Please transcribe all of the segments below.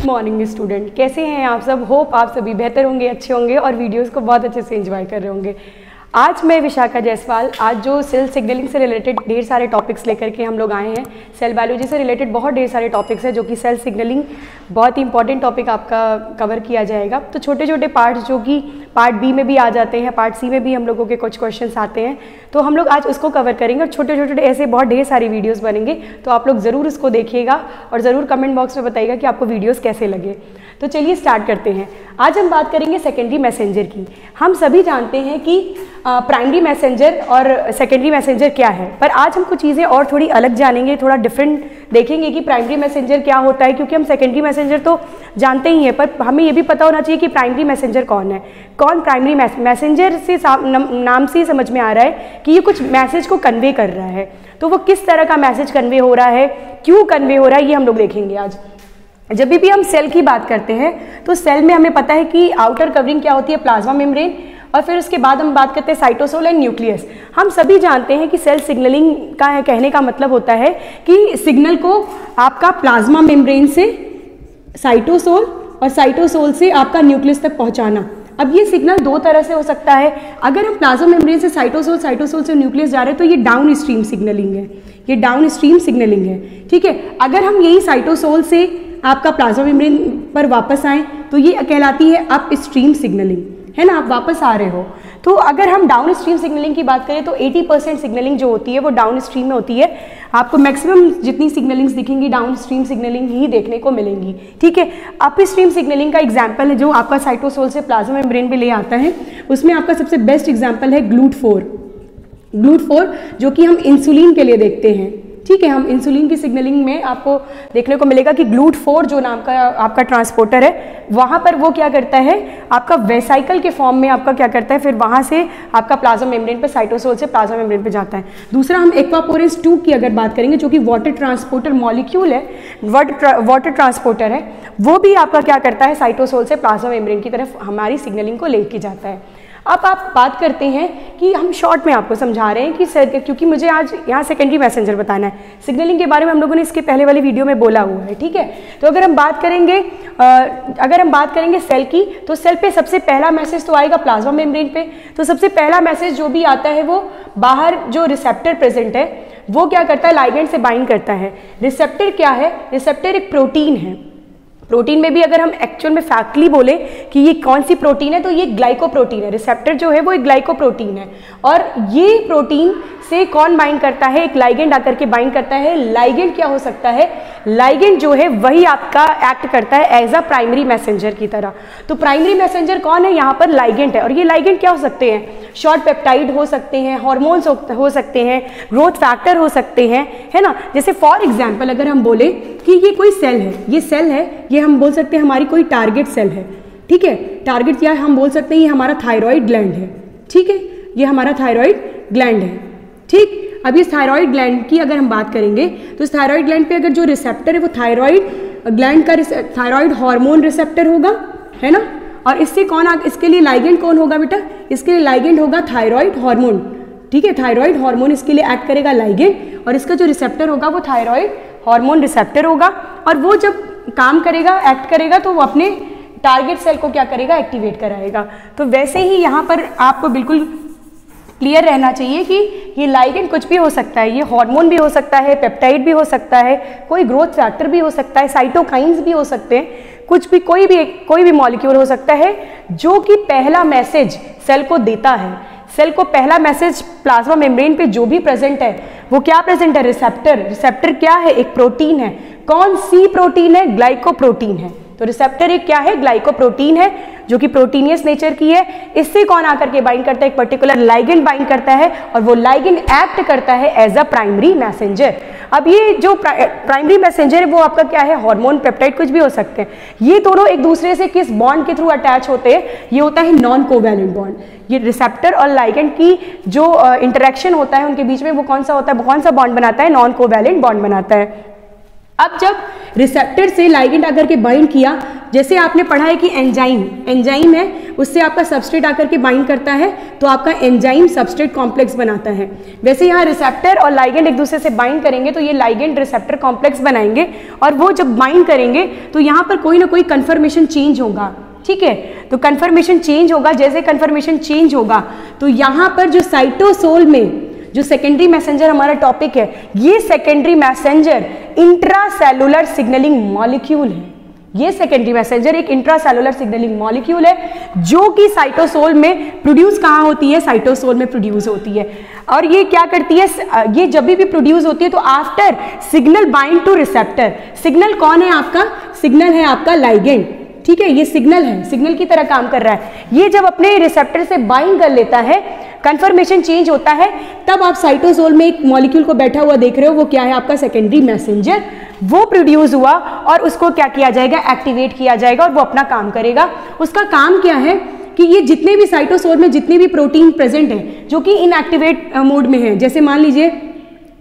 Morning student, कैसे हैं आप सब। होप आप सभी बेहतर होंगे, अच्छे होंगे और वीडियोस को बहुत अच्छे से एंजॉय कर रहे होंगे। आज मैं विशाखा जायसवाल आज जो सेल सिग्नलिंग से रिलेटेड ढेर सारे टॉपिक्स लेकर के हम लोग आए हैं। सेल बायोलॉजी से रिलेटेड बहुत ढेर सारे टॉपिक्स हैं जो कि सेल सिग्नलिंग बहुत ही इंपॉर्टेंट टॉपिक आपका कवर किया जाएगा। तो छोटे छोटे पार्ट्स जो कि पार्ट बी में भी आ जाते हैं, पार्ट सी में भी हम लोगों के कुछ क्वेश्चंस आते हैं, तो हम लोग आज उसको कवर करेंगे और छोटे छोटे ऐसे बहुत ढेर सारी वीडियोस बनेंगे। तो आप लोग ज़रूर उसको देखिएगा और ज़रूर कमेंट बॉक्स में बताइएगा कि आपको वीडियोस कैसे लगे। तो चलिए स्टार्ट करते हैं। आज हम बात करेंगे सेकेंडरी मैसेंजर की। हम सभी जानते हैं कि प्राइमरी मैसेंजर और सेकेंडरी मैसेंजर क्या है, पर आज हम कुछ चीज़ें और थोड़ी अलग जानेंगे, थोड़ा डिफरेंट देखेंगे कि प्राइमरी मैसेंजर क्या होता है। क्योंकि हम सेकेंडरी मैसेंजर तो जानते ही हैं, पर हमें ये भी पता होना चाहिए कि प्राइमरी मैसेंजर कौन है। कौन प्राइमरी मैसेंजर से नाम से ही समझ में आ रहा है कि ये कुछ मैसेज को कन्वे कर रहा है। तो वो किस तरह का मैसेज कन्वे हो रहा है, क्यों कन्वे हो रहा है, ये हम लोग देखेंगे आज। जब भी हम सेल की बात करते हैं तो सेल में हमें पता है कि आउटर कवरिंग क्या होती है, प्लाज्मा मेम्ब्रेन, और फिर उसके बाद हम बात करते हैं साइटोसोल एंड न्यूक्लियस। हम सभी जानते हैं कि सेल सिग्नलिंग का कहने का मतलब होता है कि सिग्नल को आपका प्लाज्मा मेम्ब्रेन से साइटोसोल और साइटोसोल से आपका न्यूक्लियस तक पहुंचाना। अब ये सिग्नल दो तरह से हो सकता है। अगर हम प्लाज्मा मेम्ब्रेन से साइटोसोल, साइटोसोल से न्यूक्लियस जा रहे हैं तो ये डाउन स्ट्रीम सिग्नलिंग है, ये डाउन स्ट्रीम सिग्नलिंग है। ठीक है, अगर हम यही साइटोसोल से आपका प्लाज्मा मेम्ब्रेन पर वापस आए तो ये कहलाती है अप स्ट्रीम सिग्नलिंग, है ना, आप वापस आ रहे हो। तो अगर हम डाउन स्ट्रीम सिग्नलिंग की बात करें तो 80% सिग्नलिंग जो होती है वो डाउन स्ट्रीम में होती है। आपको मैक्सिमम जितनी सिग्नलिंग्स दिखेंगी डाउन स्ट्रीम सिग्नलिंग ही देखने को मिलेंगी। ठीक है, अप स्ट्रीम सिग्नलिंग का एग्जाम्पल है जो आपका साइटोसोल से प्लाज्मा मेम्ब्रेन पे ले आता है, उसमें आपका सबसे बेस्ट एग्जाम्पल है GLUT4। GLUT4 जो कि हम इंसुलिन के लिए देखते हैं। ठीक है, हम इंसुलिन की सिग्नलिंग में आपको देखने को मिलेगा कि GLUT4 जो नाम का आपका ट्रांसपोर्टर है, वहाँ पर वो क्या करता है, आपका वेसाइकल के फॉर्म में आपका क्या करता है, फिर वहाँ से आपका प्लाज्मा मेम्ब्रेन पे, साइटोसोल से प्लाज्मा मेम्ब्रेन पे जाता है। दूसरा हम एक्वापोरेंस 2 की अगर बात करेंगे जो कि वाटर ट्रांसपोर्टर मॉलिक्यूल है, वाटर ट्रांसपोर्टर है, वो भी आपका क्या करता है, साइटोसोल से प्लाज्मा मेम्ब्रेन की तरफ हमारी सिग्नलिंग को लेके जाता है। अब आप बात करते हैं कि हम शॉर्ट में आपको समझा रहे हैं कि क्योंकि मुझे आज यहाँ सेकेंडरी मैसेंजर बताना है। सिग्नलिंग के बारे में हम लोगों ने इसके पहले वाली वीडियो में बोला हुआ है। ठीक है, तो अगर हम बात करेंगे सेल की, तो सेल पे सबसे पहला मैसेज तो आएगा प्लाज्मा मेम्ब्रेन पे। तो सबसे पहला मैसेज जो भी आता है वो बाहर जो रिसेप्टर प्रेजेंट है वो क्या करता है, लाइगेंड से बाइंड करता है। रिसेप्टर क्या है, रिसेप्टर एक प्रोटीन है। प्रोटीन में भी अगर हम एक्चुअल में फैक्टली बोले कि ये कौन सी प्रोटीन है तो ये ग्लाइकोप्रोटीन है। रिसेप्टर जो है वो एक ग्लाइकोप्रोटीन है और ये प्रोटीन से कौन बाइंड करता है, एक लाइगेंड आकर के बाइंड करता है। लाइगेंड क्या हो सकता है, लाइगेंड जो है वही आपका एक्ट करता है एज अ प्राइमरी मैसेंजर की तरह। तो प्राइमरी मैसेंजर कौन है, यहाँ पर लाइगेंड है। और ये लाइगेंड क्या हो सकते हैं, शॉर्ट पेप्टाइड हो सकते हैं, हार्मोन्स हो सकते हैं, ग्रोथ फैक्टर हो सकते हैं, है ना। जैसे फॉर एग्जाम्पल अगर हम बोले कि ये कोई सेल है, ये सेल है, ये हम बोल सकते हैं हमारी कोई टारगेट सेल है। ठीक है, टारगेट या हम बोल सकते हैं ये हमारा थायराइड ग्लैंड है। ठीक है, ये हमारा थायराइड ग्लैंड है। ठीक, अब इस थायराइड ग्लैंड की अगर हम बात करेंगे तो इस थायराइड ग्लैंड पे अगर जो रिसेप्टर है वो थायराइड ग्लैंड का थायराइड हार्मोन रिसेप्टर होगा, है ना। और इससे इसके लिए लाइगेंड कौन होगा बेटा, इसके लिए लाइगेंड होगा थायराइड हार्मोन। ठीक है, थायराइड हार्मोन इसके लिए एक्ट करेगा लाइगेंड, और इसका जो रिसेप्टर होगा वो थायराइड हार्मोन रिसेप्टर होगा। और वो जब काम करेगा, एक्ट करेगा, तो वो अपने टारगेट सेल को क्या करेगा, एक्टिवेट कराएगा। तो वैसे ही यहाँ पर आपको बिल्कुल क्लियर रहना चाहिए कि ये लाइगेंड कुछ भी हो सकता है, ये हार्मोन भी हो सकता है, पेप्टाइड भी हो सकता है, कोई ग्रोथ फैक्टर भी हो सकता है, साइटोकाइंस भी हो सकते हैं, कुछ भी कोई भी मॉलिक्यूल हो सकता है जो कि पहला मैसेज सेल को देता है। सेल को पहला मैसेज प्लाज्मा मेम्ब्रेन पे जो भी प्रेजेंट है वो क्या प्रेजेंट है, रिसेप्टर। रिसेप्टर क्या है, एक प्रोटीन है। कौन सी प्रोटीन है, ग्लाइकोप्रोटीन है। तो रिसेप्टर एक क्या है, ग्लाइकोप्रोटीन है जो कि प्रोटीनियस नेचर की है। इससे कौन आकर के बाइंड करता है, एक पर्टिकुलर लाइगेंड बाइंड करता है और वो लाइगेंड एक्ट करता है एज अ प्राइमरी मैसेंजर। अब ये जो प्राइमरी मैसेंजर है वो आपका क्या है, हार्मोन, पेप्टाइड, कुछ भी हो सकते हैं। ये दोनों एक दूसरे से किस बॉन्ड के थ्रू अटैच होते हैं, ये होता है नॉन कोवैलेंट बॉन्ड। ये रिसेप्टर और लाइगेंड की जो इंटरेक्शन होता है उनके बीच में वो कौन सा होता है, कौन सा बॉन्ड बनाता है, नॉन कोवैलेंट बॉन्ड बनाता है। अब जब रिसेप्टर से लाइगेंड आकर के बाइंड किया जैसे आपने पढ़ा है कि एंजाइम है, उससे आपका सबस्ट्रेट आकर के बाइंड करता है तो आपका एंजाइम सबस्ट्रेट कॉम्प्लेक्स बनाता है। वैसे यहाँ रिसेप्टर और लाइगेंड एक दूसरे से बाइंड करेंगे तो ये लाइगेंड रिसेप्टर कॉम्प्लेक्स बनाएंगे, और वो जब बाइंड करेंगे तो यहाँ पर कोई ना कोई कन्फर्मेशन चेंज होगा। ठीक है, तो कन्फर्मेशन चेंज होगा। जैसे कन्फर्मेशन चेंज होगा तो यहाँ पर जो साइटोसोल में जो सेकेंडरी मैसेंजर हमारा टॉपिक है, ये secondary messenger intracellular signalling molecule है। ये सेकेंडरी मैसेंजर एक इंट्रासेलुलर सिग्नलिंग मॉलिक्यूल है जो कि साइटोसोल में प्रोड्यूस कहाँ होती है, साइटोसोल में प्रोड्यूस होती है। और ये क्या करती है, ये जब भी प्रोड्यूस होती है तो after signal bind two receptor. Signal कौन है आपका, सिग्नल है आपका लाइगेंड। ठीक है, ये सिग्नल है, सिग्नल की तरह काम कर रहा है। ये जब अपने रिसेप्टर से बाइंड कर लेता है, कन्फर्मेशन चेंज होता है, तब आप साइटोसोल में एक मॉलिक्यूल को बैठा हुआ देख रहे हो, वो क्या है आपका सेकेंडरी मैसेंजर। वो प्रोड्यूस हुआ और उसको क्या किया जाएगा, एक्टिवेट किया जाएगा और वो अपना काम करेगा। उसका काम क्या है कि ये जितने भी साइटोसोल में जितने भी प्रोटीन प्रेजेंट है जो कि इनएक्टिवेट मोड में है, जैसे मान लीजिए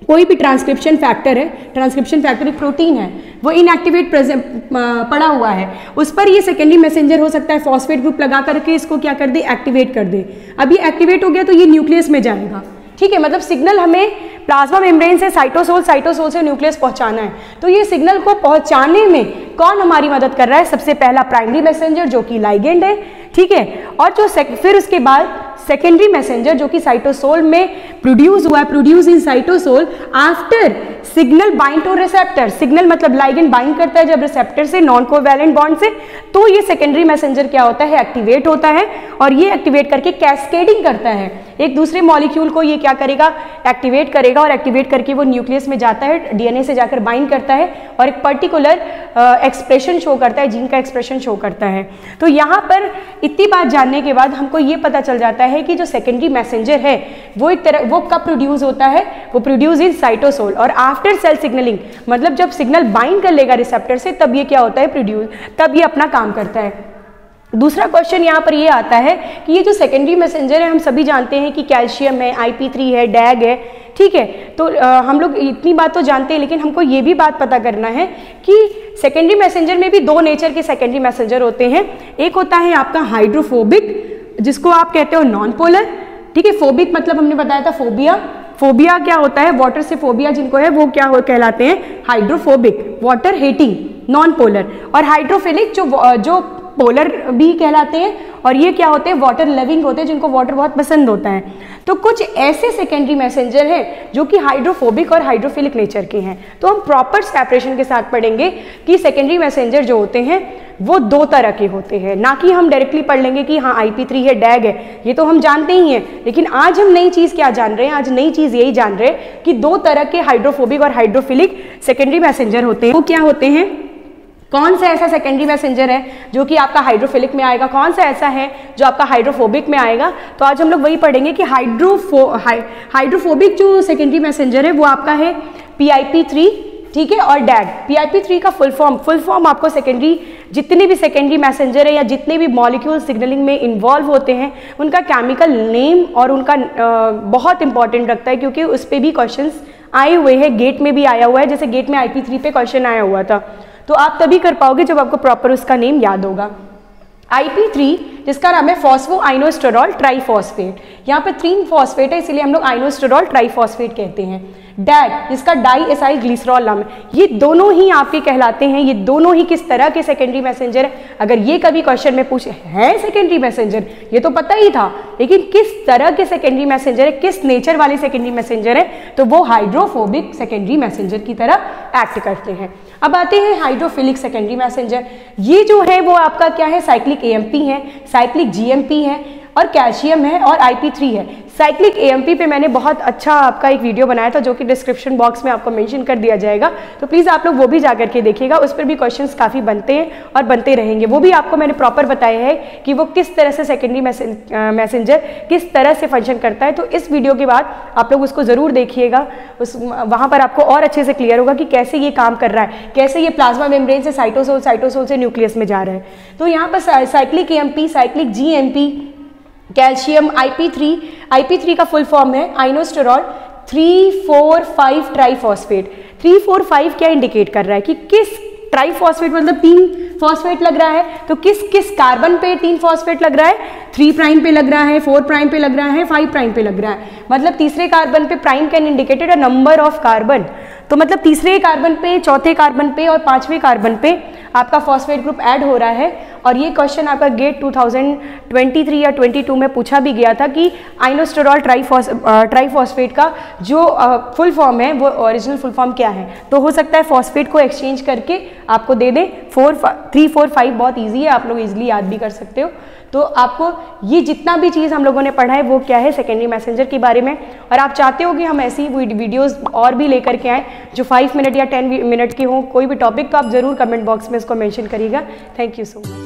कोई भी ट्रांसक्रिप्शन फैक्टर है, ट्रांसक्रिप्शन फैक्टर एक प्रोटीन है, वो इनएक्टिवेट पड़ा हुआ है, उस पर ये सेकेंडरी मैसेंजर हो सकता है फॉस्फेट ग्रुप लगा करके इसको क्या कर दे, एक्टिवेट कर दे। अब ये एक्टिवेट हो गया तो ये न्यूक्लियस में जाएगा। ठीक है, मतलब सिग्नल हमें प्लाज्मा मेम्ब्रेन से साइटोसोल, साइटोसोल से न्यूक्लियस पहुंचाना है। तो ये सिग्नल को पहुंचाने में कौन हमारी मदद कर रहा है, सबसे पहला प्राइमरी मैसेंजर जो कि लाइगेंड है। ठीक है, और जो फिर उसके बाद सेकेंडरी मैसेंजर जो कि साइटोसोल में प्रोड्यूस हुआ है, produce in cytosol after signal bind two receptor. Signal मतलब लाइगेंड बाइंड करता है जब रिसेप्टर से, नॉन कोवैलेंट बॉन्ड से, तो ये सेकेंडरी मैसेंजर क्या होता है, एक्टिवेट होता है। और ये एक्टिवेट करके कैस्केडिंग करता है, एक दूसरे मॉलिक्यूल को ये क्या करेगा, एक्टिवेट करेगा, और एक्टिवेट करके वो न्यूक्लियस में जाता है, डीएनए से जाकर बाइंड करता है और एक पर्टिकुलर एक्सप्रेशन शो करता है, जीन का एक्सप्रेशन शो करता है। तो यहाँ पर इतनी बात जानने के बाद हमको ये पता चल जाता है कि जो सेकेंडरी मैसेंजर है वो एक तरह, वो कब प्रोड्यूस होता है, वो प्रोड्यूस इन साइटोसोल और आफ्टर सेल सिग्नलिंग, मतलब जब सिग्नल बाइंड कर लेगा रिसेप्टर से तब ये क्या होता है, प्रोड्यूस, तब ये अपना काम करता है। दूसरा क्वेश्चन यहाँ पर ये आता है कि ये जो सेकेंडरी मैसेंजर है, हम सभी जानते हैं कि कैल्शियम है, IP3 है, डैग है। ठीक है, तो हम लोग इतनी बात तो जानते हैं, लेकिन हमको ये भी बात पता करना है कि सेकेंडरी मैसेंजर में भी दो नेचर के सेकेंडरी मैसेंजर होते हैं। एक होता है आपका हाइड्रोफोबिक, जिसको आप कहते हो नॉन पोलर। ठीक है, फोबिक मतलब हमने बताया था फोबिया। फोबिया क्या होता है, वाटर से फोबिया जिनको है वो क्या कहलाते हैं, hydrophobic, water hating, non polar. और हाइड्रोफिलिक जो पोलर भी कहलाते हैं, और ये क्या होते हैं, वाटर लविंग होते हैं, जिनको वाटर बहुत पसंद होता है। तो कुछ ऐसे सेकेंडरी मैसेंजर हैं जो कि हाइड्रोफोबिक और हाइड्रोफिलिक नेचर के हैं। तो हम प्रॉपर सेपरेशन के साथ पढ़ेंगे कि सेकेंडरी मैसेंजर जो होते हैं वो दो तरह के होते हैं, ना कि हम डायरेक्टली पढ़ लेंगे कि हाँ IP3 है, डैग है, ये तो हम जानते ही हैं। लेकिन आज हम नई चीज़ क्या जान रहे हैं, आज नई चीज़ यही जान रहे हैं कि दो तरह के हाइड्रोफोबिक और हाइड्रोफिलिक सेकेंडरी मैसेंजर होते हैं। वो क्या होते हैं, कौन सा ऐसा सेकेंडरी मैसेंजर है जो कि आपका हाइड्रोफिलिक में आएगा, कौन सा ऐसा है जो आपका हाइड्रोफोबिक में आएगा। तो आज हम लोग वही पढ़ेंगे कि हाइड्रोफोबिक जो सेकेंडरी मैसेंजर है वो आपका है PIP3, ठीक है, और डैग। PIP3 का फुल फॉर्म आपको सेकेंडरी, जितने भी सेकेंडरी मैसेंजर है या जितने भी मॉलिक्यूल सिग्नलिंग में इन्वॉल्व होते हैं उनका केमिकल नेम और उनका बहुत इंपॉर्टेंट रखता है, क्योंकि उस पर भी क्वेश्चंस आए हुए हैं, गेट में भी आया हुआ है। जैसे गेट में IP3 पे क्वेश्चन आया हुआ था, तो आप तभी कर पाओगे जब आपको प्रॉपर उसका नेम याद होगा। IP3 जिसका नाम है फॉस्फोआइनोस्टेरॉल ट्राइफॉस्फेट, यहाँ पे 3 फॉस्फेट है इसलिए हम लोग आइनोस्टेरॉल ट्राइफॉस्फेट कहते हैं। डैग जिसका डाई एसाइल ग्लिसरॉल नाम है, ये दोनों ही आपके कहलाते हैं। ये दोनों ही किस तरह के सेकेंडरी मैसेंजर है, अगर ये कभी क्वेश्चन में पूछे है सेकेंडरी मैसेंजर, ये तो पता ही था, लेकिन किस तरह के सेकेंडरी मैसेंजर है, किस नेचर वाले सेकेंडरी मैसेंजर है, तो वो हाइड्रोफोबिक सेकेंडरी मैसेंजर की तरह एक्ट करते हैं। अब आते हैं हाइड्रोफिलिक सेकेंडरी मैसेंजर। ये जो है वो आपका क्या है, साइक्लिक AMP है, साइक्लिक GMP है और कैल्शियम है और IP3 है। साइक्लिक AMP पे मैंने बहुत अच्छा आपका एक वीडियो बनाया था जो कि डिस्क्रिप्शन बॉक्स में आपको मेंशन कर दिया जाएगा, तो प्लीज़ आप लोग वो भी जाकर के देखिएगा। उस पर भी क्वेश्चंस काफ़ी बनते हैं और बनते रहेंगे। वो भी आपको मैंने प्रॉपर बताया है कि वो किस तरह से सेकेंडरी मैसेंजर किस तरह से फंक्शन करता है। तो इस वीडियो के बाद आप लोग उसको ज़रूर देखिएगा, वहाँ पर आपको और अच्छे से क्लियर होगा कि कैसे ये काम कर रहा है, कैसे ये प्लाज्मा मेम्ब्रेन से साइटोसोल से न्यूक्लियस में जा रहा है। तो यहाँ पर cyclic AMP, cyclic GMP, calcium, IP3 का फुल फॉर्म है आइनोस्टेरॉल 3,4,5 ट्राइफॉस्फेट। 3,4,5 क्या इंडिकेट कर रहा है कि किस ट्राइफॉस्फेट मतलब 3 फॉस्फेट लग रहा है, तो किस किस कार्बन पे 3 फॉस्फेट लग रहा है? 3 प्राइम पे लग रहा है, 4 प्राइम पे लग रहा है, 5 प्राइम पे लग रहा है। मतलब तीसरे कार्बन पे prime can indicated a number of carbon, तो मतलब तीसरे कार्बन पे, चौथे कार्बन पे और 5वें कार्बन पे आपका फॉस्फेट ग्रुप ऐड हो रहा है। और ये क्वेश्चन आपका गेट 2023 या 22 में पूछा भी गया था कि आइनोस्टेरॉल ट्राइफॉस्फेट का जो फुल फॉर्म है वो ओरिजिनल फुल फॉर्म क्या है। तो हो सकता है फॉस्फेट को एक्सचेंज करके आपको दे दे 3, 4, 5 बहुत ईजी है, आप लोग ईजिली याद भी कर सकते हो। तो आपको ये जितना भी चीज़ हम लोगों ने पढ़ा है वो क्या है, सेकेंडरी मैसेंजर के बारे में। और आप चाहते हो कि हम ऐसी वीडियोस और भी लेकर के आएँ जो 5 मिनट या 10 मिनट की हो, कोई भी टॉपिक का आप ज़रूर कमेंट बॉक्स में इसको मेंशन करिएगा। Thank you so much.